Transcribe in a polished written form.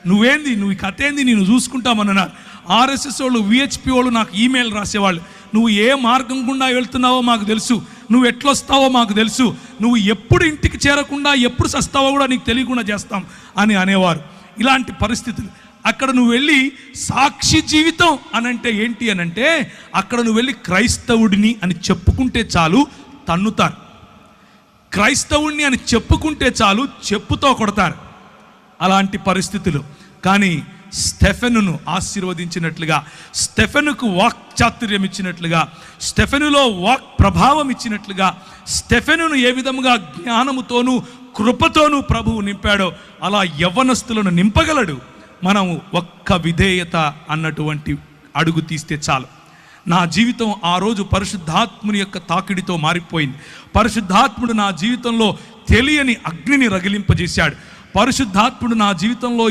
నువ్వు ఈ కథ ఏంది, నేను చూసుకుంటామన్నారు. ఆర్ఎస్ఎస్ వాళ్ళు, విహెచ్పి వాళ్ళు నాకు ఈమెయిల్ రాసేవాళ్ళు, నువ్వు ఏ మార్గం గుండా వెళ్తున్నావో మాకు తెలుసు, నువ్వు ఎట్లొస్తావో మాకు తెలుసు, నువ్వు ఎప్పుడు ఇంటికి చేరకుండా ఎప్పుడు సస్తావో కూడా నీకు తెలియకుండా చేస్తాం అని అనేవారు. ఇలాంటి పరిస్థితులు. అక్కడ నువ్వు వెళ్ళి సాక్షి జీవితం అనంటే ఏంటి అనంటే, అక్కడ నువ్వు వెళ్ళి క్రైస్తవుడిని అని చెప్పుకుంటే చాలు తన్నుతారు. క్రైస్తవుడిని అని చెప్పుకుంటే చాలు చెప్పుతో కొడతారు. అలాంటి పరిస్థితులు. కానీ స్టెఫెనును ఆశీర్వదించినట్లుగా, స్టెఫెనుకు వాక్ చాతుర్యం ఇచ్చినట్లుగా, స్టెఫెనులో వాక్ ప్రభావం ఇచ్చినట్లుగా, స్టెఫెనును ఏ విధముగా జ్ఞానముతోనూ కృపతోనూ ప్రభువు నింపాడో అలా యవ్వనస్తులను నింపగలడు. మనం ఒక్క విధేయత అన్నటువంటి అడుగు తీస్తే చాలు. నా జీవితం ఆ రోజు పరిశుద్ధాత్ముని యొక్క తాకిడితో మారిపోయింది. పరిశుద్ధాత్ముడు నా జీవితంలో తెలియని అగ్నిని రగిలింపజేశాడు. పరిశుద్ధాత్ముడు నా జీవితంలో